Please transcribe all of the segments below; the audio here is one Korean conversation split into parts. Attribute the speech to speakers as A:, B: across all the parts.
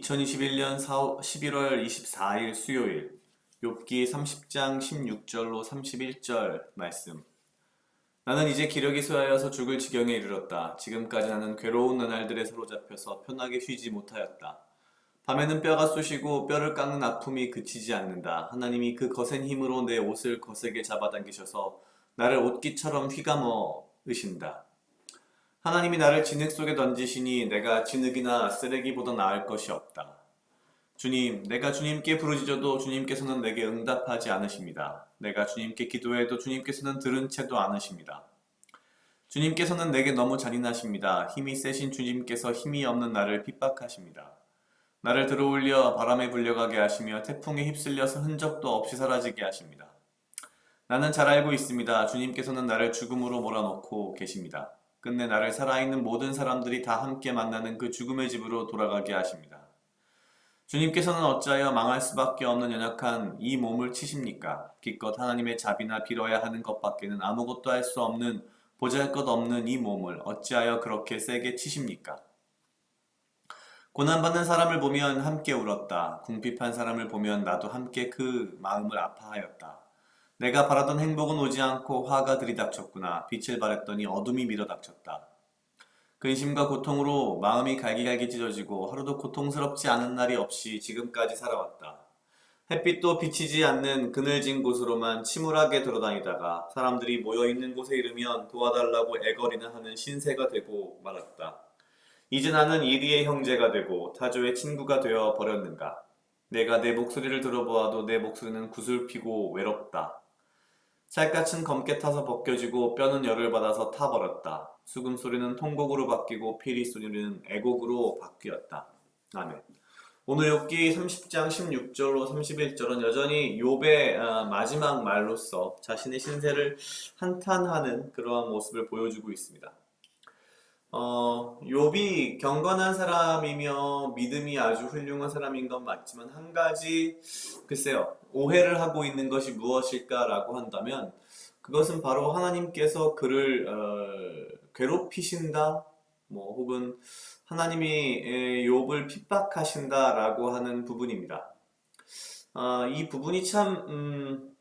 A: (2021년 11월 24일) 수요일 욥기 30장 16절로 31절 말씀. 나는 이제 기력이 쇠하여서 죽을 지경에 이르렀다. 지금까지 나는 괴로운 나날들에 사로잡혀서 편하게 쉬지 못하였다. 밤에는 뼈가 쑤시고 뼈를 깎는 아픔이 그치지 않는다. 하나님이 그 거센 힘으로 내 옷을 거세게 잡아당기셔서 나를 옷깃처럼 휘감어 으신다. 하나님이 나를 진흙 속에 던지시니 내가 진흙이나 쓰레기보다 나을 것이 없다. 주님, 내가 주님께 부르짖어도 주님께서는 내게 응답하지 않으십니다. 내가 주님께 기도해도 주님께서는 들은 채도 않으십니다. 주님께서는 내게 너무 잔인하십니다. 힘이 세신 주님께서 힘이 없는 나를 핍박하십니다. 나를 들어올려 바람에 불려가게 하시며 태풍에 휩쓸려서 흔적도 없이 사라지게 하십니다. 나는 잘 알고 있습니다. 주님께서는 나를 죽음으로 몰아넣고 계십니다. 끝내 나를 살아있는 모든 사람들이 다 함께 만나는 그 죽음의 집으로 돌아가게 하십니다. 주님께서는 어찌하여 망할 수밖에 없는 연약한 이 몸을 치십니까? 기껏 하나님의 자비나 빌어야 하는 것밖에는 아무것도 할 수 없는 보잘것없는 이 몸을 어찌하여 그렇게 세게 치십니까? 고난받는 사람을 보면 함께 울었다. 궁핍한 사람을 보면 나도 함께 그 마음을 아파하였다. 내가 바라던 행복은 오지 않고 화가 들이닥쳤구나. 빛을 바랬더니 어둠이 밀어닥쳤다. 근심과 고통으로 마음이 갈기갈기 찢어지고 하루도 고통스럽지 않은 날이 없이 지금까지 살아왔다. 햇빛도 비치지 않는 그늘진 곳으로만 침울하게 돌아다니다가 사람들이 모여있는 곳에 이르면 도와달라고 애거리나 하는 신세가 되고 말았다. 이제 나는 이리의 형제가 되고 타조의 친구가 되어 버렸는가. 내가 내 목소리를 들어보아도 내 목소리는 구슬피고 외롭다. 살갗은 검게 타서 벗겨지고 뼈는 열을 받아서 타버렸다. 수금 소리는 통곡으로 바뀌고 피리 소리는 애곡으로 바뀌었다. 아멘. 오늘 욥기 30장 16절로 31절은 여전히 욥의 마지막 말로서 자신의 신세를 한탄하는 그러한 모습을 보여주고 있습니다. 욥이 경건한 사람이며 믿음이 아주 훌륭한 사람인 건 맞지만 한 가지 글쎄요 오해를 하고 있는 것이 무엇일까라고 한다면 그것은 바로 하나님께서 그를 괴롭히신다 혹은 하나님이 욥을 핍박하신다라고 하는 부분입니다. 이 부분이 참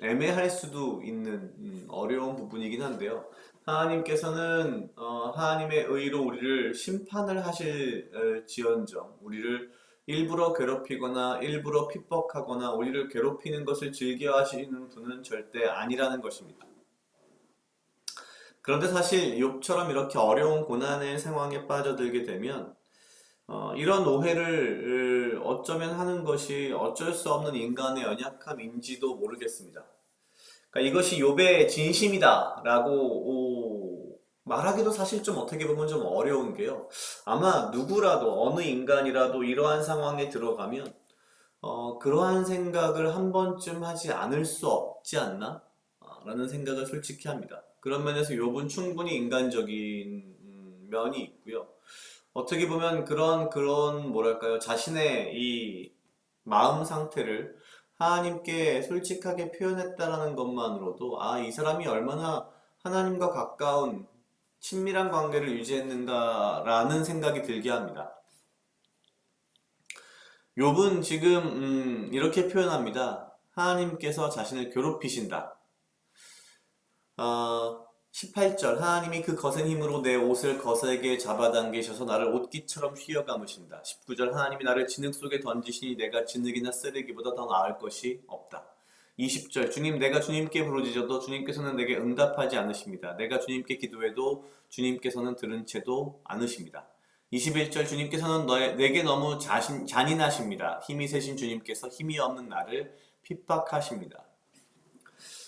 A: 애매할 수도 있는 어려운 부분이긴 한데요. 하나님께서는 하나님의 의로 우리를 심판을 하실 지언정 우리를 일부러 괴롭히거나 일부러 핍박하거나 우리를 괴롭히는 것을 즐겨 하시는 분은 절대 아니라는 것입니다. 그런데 사실 욥처럼 이렇게 어려운 고난의 상황에 빠져들게 되면 이런 오해를 어쩌면 하는 것이 어쩔 수 없는 인간의 연약함인지도 모르겠습니다. 그러니까 이것이 욥의 진심이다라고 말하기도 사실 좀 어떻게 보면 좀 어려운 게요. 아마 누구라도 어느 인간이라도 이러한 상황에 들어가면 그러한 생각을 한 번쯤 하지 않을 수 없지 않나? 라는 생각을 솔직히 합니다. 그런 면에서 욥은 충분히 인간적인 면이 있고요. 어떻게 보면 그런 뭐랄까요 자신의 이 마음 상태를 하나님께 솔직하게 표현했다라는 것만으로도 이 사람이 얼마나 하나님과 가까운 친밀한 관계를 유지했는가라는 생각이 들게 합니다. 욥은 지금 이렇게 표현합니다. 하나님께서 자신을 괴롭히신다. 18절 하나님이 그 거센 힘으로 내 옷을 거세게 잡아당기셔서 나를 옷깃처럼 휘어 감으신다. 19절 하나님이 나를 진흙 속에 던지시니 내가 진흙이나 쓰레기보다 더 나을 것이 없다. 20절 주님 내가 주님께 부르짖어도 주님께서는 내게 응답하지 않으십니다. 내가 주님께 기도해도 주님께서는 들은 채도 않으십니다. 21절 주님께서는 내게 너무 잔인하십니다. 힘이 세신 주님께서 힘이 없는 나를 핍박하십니다.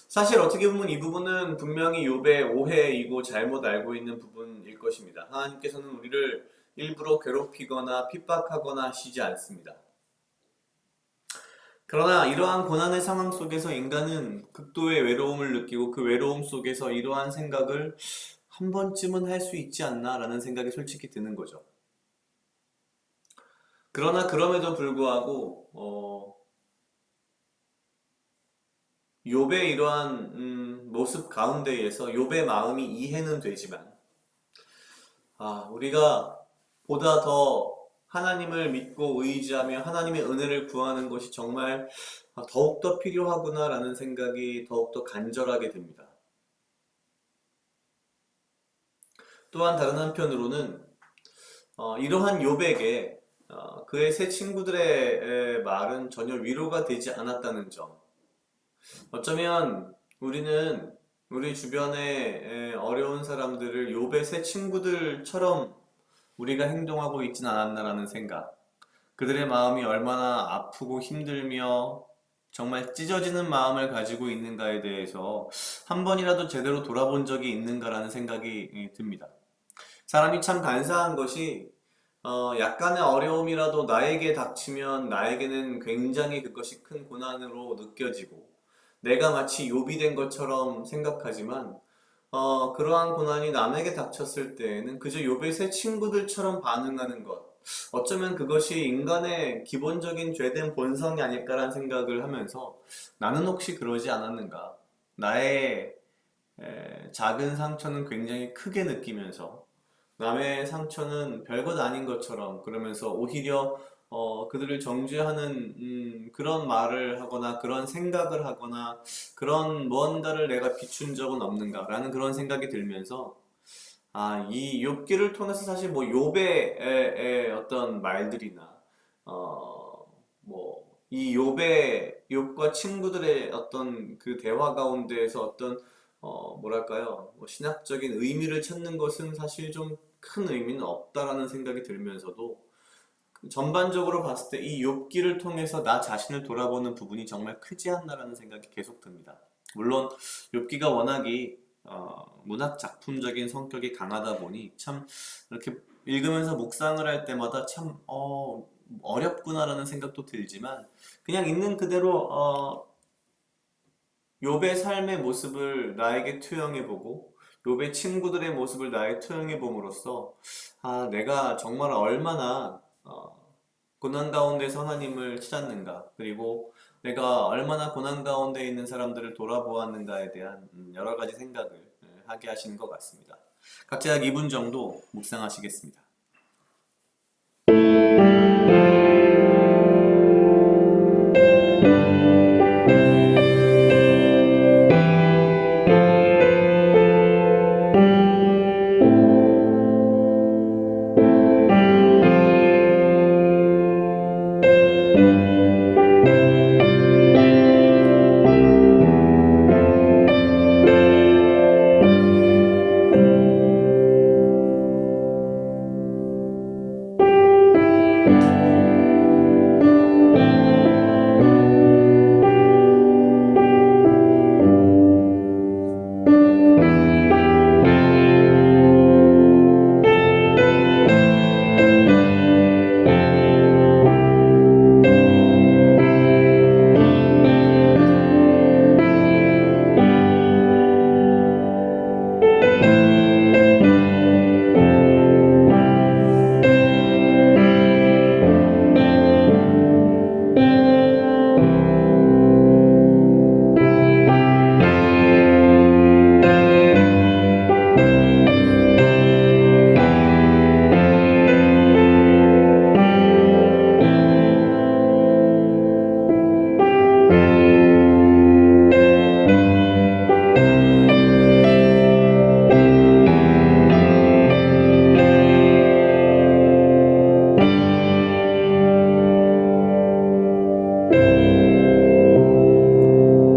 A: 사실 어떻게 보면 이 부분은 분명히 욥의 오해이고 잘못 알고 있는 부분일 것입니다. 하나님께서는 우리를 일부러 괴롭히거나 핍박하거나 하시지 않습니다. 그러나 이러한 고난의 상황 속에서 인간은 극도의 외로움을 느끼고 그 외로움 속에서 이러한 생각을 한 번쯤은 할 수 있지 않나라는 생각이 솔직히 드는 거죠. 그러나 그럼에도 불구하고 욥의 이러한 모습 가운데에서 욥의 마음이 이해는 되지만 우리가 보다 더 하나님을 믿고 의지하며 하나님의 은혜를 구하는 것이 정말 더욱더 필요하구나라는 생각이 더욱더 간절하게 됩니다. 또한 다른 한편으로는 이러한 욥에게 그의 세 친구들의 말은 전혀 위로가 되지 않았다는 점. 어쩌면 우리는 우리 주변의 어려운 사람들을 욥의 세 친구들처럼 우리가 행동하고 있진 않았나라는 생각. 그들의 마음이 얼마나 아프고 힘들며 정말 찢어지는 마음을 가지고 있는가에 대해서 한 번이라도 제대로 돌아본 적이 있는가라는 생각이 듭니다. 사람이 참 간사한 것이 약간의 어려움이라도 나에게 닥치면 나에게는 굉장히 그것이 큰 고난으로 느껴지고 내가 마치 욥이 된 것처럼 생각하지만 그러한 고난이 남에게 닥쳤을 때에는 그저 욥의 새 친구들처럼 반응하는 것. 어쩌면 그것이 인간의 기본적인 죄된 본성이 아닐까라는 생각을 하면서 나는 혹시 그러지 않았는가? 나의 작은 상처는 굉장히 크게 느끼면서 남의 상처는 별것 아닌 것처럼 그러면서 오히려 그들을 정죄하는 그런 말을 하거나 그런 생각을 하거나 그런 무언가를 내가 비춘 적은 없는가라는 그런 생각이 들면서 이 욥기를 통해서 사실 뭐 욥의 어떤 말들이나 뭐 이 욥과 친구들의 어떤 그 대화 가운데에서 어떤 뭐랄까요? 뭐 신학적인 의미를 찾는 것은 사실 좀 큰 의미는 없다라는 생각이 들면서도 전반적으로 봤을 때 이 욥기를 통해서 나 자신을 돌아보는 부분이 정말 크지 않나라는 생각이 계속 듭니다. 물론 욥기가 워낙이 문학 작품적인 성격이 강하다 보니 참 이렇게 읽으면서 묵상을 할 때마다 참 어렵구나라는 생각도 들지만 그냥 있는 그대로 욥의 삶의 모습을 나에게 투영해보고 욥의 친구들의 모습을 나에게 투영해봄으로써 내가 정말 얼마나 고난 가운데서 하나님을 찾았는가 그리고 내가 얼마나 고난 가운데 있는 사람들을 돌아보았는가에 대한 여러 가지 생각을 하게 하시는 것 같습니다. 각자 약 2분 정도 묵상하시겠습니다.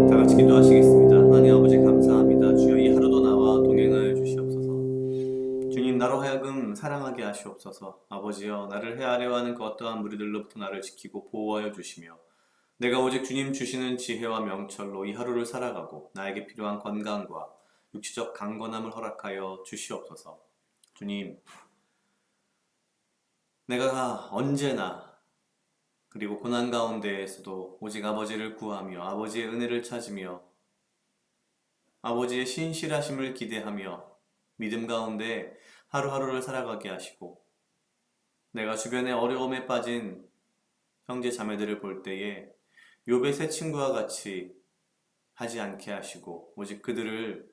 A: 다 같이 기도하시겠습니다. 하나님 아버지 감사합니다. 주여 이 하루도 나와 동행하여 주시옵소서. 주님 나로 하여금 사랑하게 하시옵소서. 아버지여 나를 헤아려 하는 그 어떠한 무리들로부터 나를 지키고 보호하여 주시며 내가 오직 주님 주시는 지혜와 명철로 이 하루를 살아가고 나에게 필요한 건강과 육체적 강건함을 허락하여 주시옵소서. 주님 내가 언제나 그리고 고난 가운데에서도 오직 아버지를 구하며 아버지의 은혜를 찾으며 아버지의 신실하심을 기대하며 믿음 가운데 하루하루를 살아가게 하시고 내가 주변에 어려움에 빠진 형제 자매들을 볼 때에 욥의 세 친구와 같이 하지 않게 하시고 오직 그들을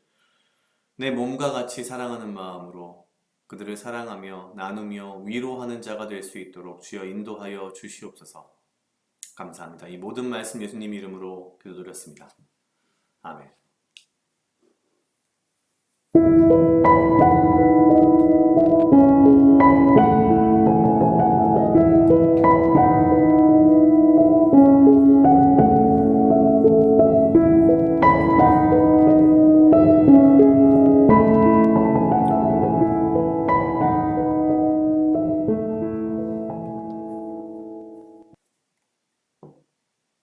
A: 내 몸과 같이 사랑하는 마음으로 그들을 사랑하며 나누며 위로하는 자가 될 수 있도록 주여 인도하여 주시옵소서. 감사합니다. 이 모든 말씀 예수님 이름으로 기도드렸습니다. 아멘.